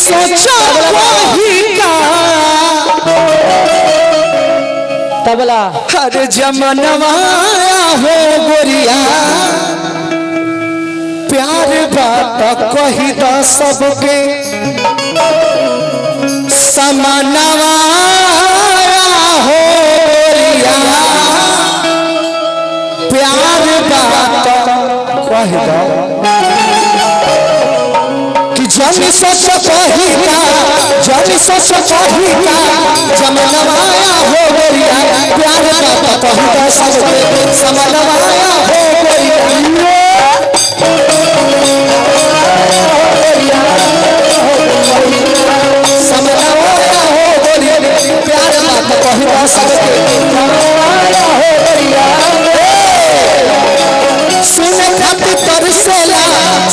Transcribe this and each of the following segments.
सोचो वही का तबला हर जमनवा हो गोरिया प्यार बात कही द सबके समनवा हो गोरिया प्यार बात कही द कि जन सच कही का जन सच कही का जमनवा हो गोरिया प्यार बात कही द सबके समनवा हो गोरिया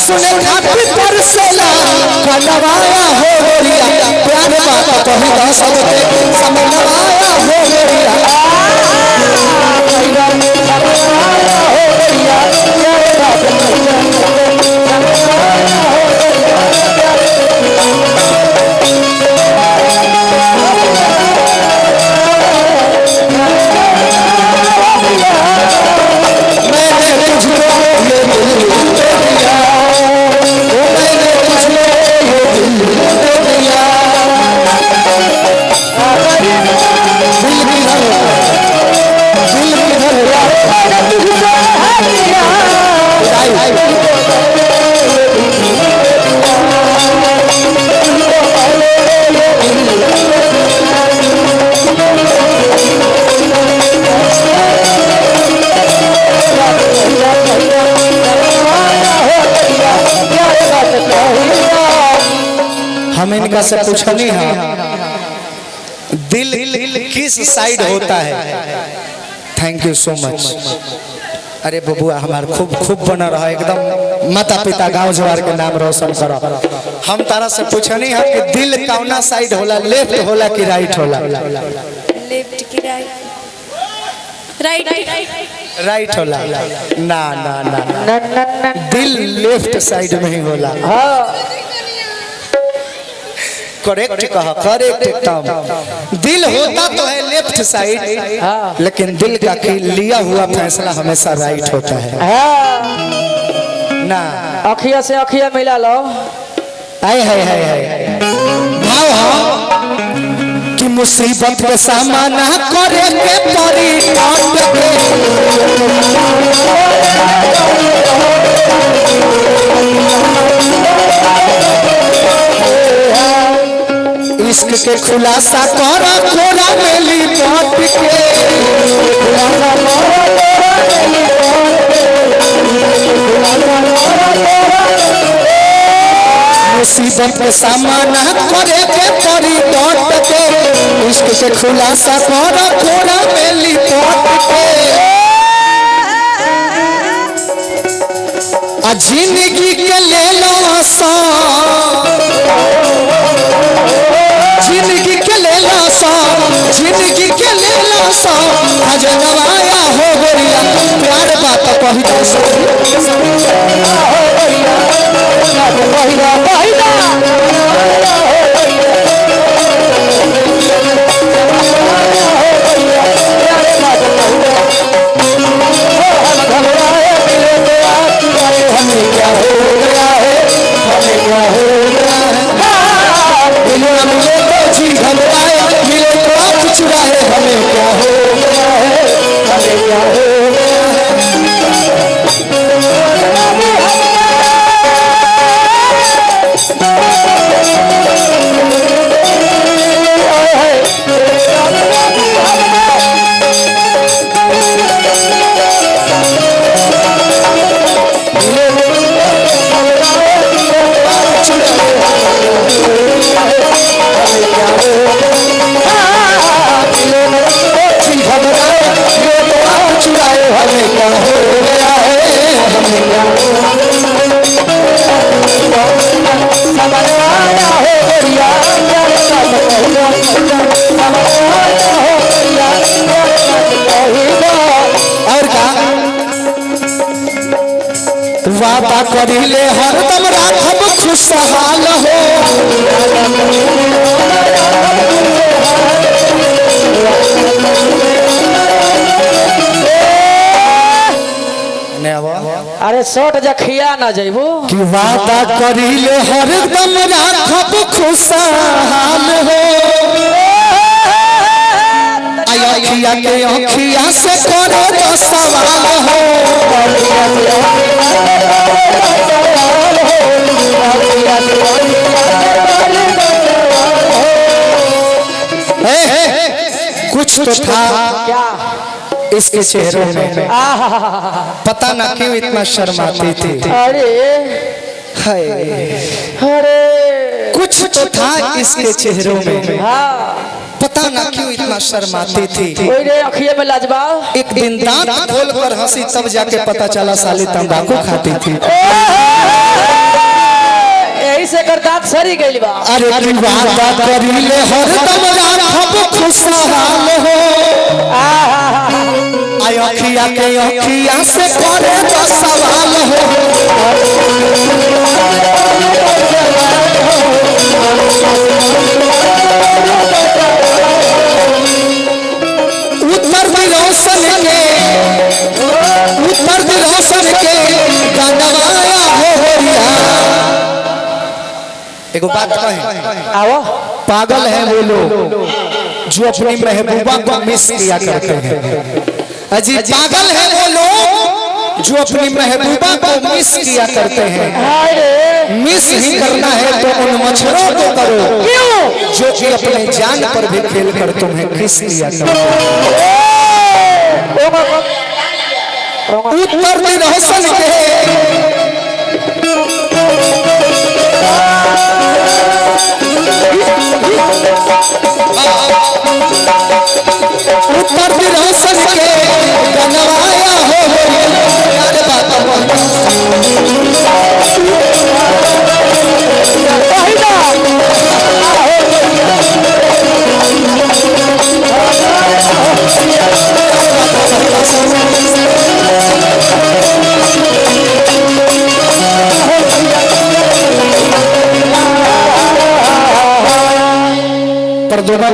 सुने खातिर तरसेला कनवाया हो गोरिया प्यार बात कही द सबके समनवाया हो गोरिया हम इनका से पूछनी है दिल किस साइड होता है। Thank you so much. अरे बबुआ हमार खूब खूब बना रहा एकदम माता पिता गांव जवार के नाम रोशन करो। हम तारा से पूछनी है कि दिल कौना साइड होला, लेफ्ट होला कि राइट होला? लेफ्ट की राइट राइट होला। ना ना ना दिल लेफ्ट साइड में ही होला। करेक्ट कहा, करेक्ट एकदम। दिल होता तो है लेफ्ट साइड, लेकिन दिल का लिया हुआ फैसला हमेशा राइट होता है ना। अखिया से अखिया मिला लो। है भाव कि मुसीबत के सामना करे के परी इश्क के खुलासा करा कोरा मेली बात के मुसीबत के सामना करे के परी डट के इश्क के खुलासा करा कोरा मेली बात के आ जिंदगी के ले लो जिंदगी के ले ला जिंदगी के ले ला हजनवाया हो गोरिया प्यार बात कही द हमें क्या हो गया है, हमें क्या हो गया है, मिले तो जी घबराए, मिले तो आप चुराए, हमें क्या हो गया है, हमें क्या हो गया है। करिले हरदम राखब खुशहाल हो। अरे शॉट जखिया ना जइबू कि वादा करिले हरदम राखब खुशहाल हो। अखिया के अखिया से करो तो सवाल हो। कुछ तो था क्या इसके चेहरों में, पता ना क्यों इतना शर्माती थी। अरे हाय अरे कुछ तो था इसके चेहरों में, हाँ पता ना क्यों इतना शर्माती थी। ओए रे अखिए में लाजवाब एक दिन दांत खोलकर हंसी तब जाके पता चला साली तंबाकू खाती थी। यही से कर दांत सरी गइल बा। अरे की वादा करिले हरदम राखब खुशहाल हो। आय अखिया के अखिया से करे तो सवाल हो। उत्तर रोशन के गंडवाया हो। एगो बात कहे, आओ पागल है वो लोग जो अपनी महबूबा को मिस किया करते हैं। अजी पागल है वो लोग जो अपनी महबूबा को मिस किया करते हैं। मिस ही करना है तो उन मच्छरों को करो जो कि अपने जान पर भी खेल कर तुम्हें किस किया करते हैं। उत्तर रोशन के उत्तर रोशन के गंडवाया हो। पर दोनों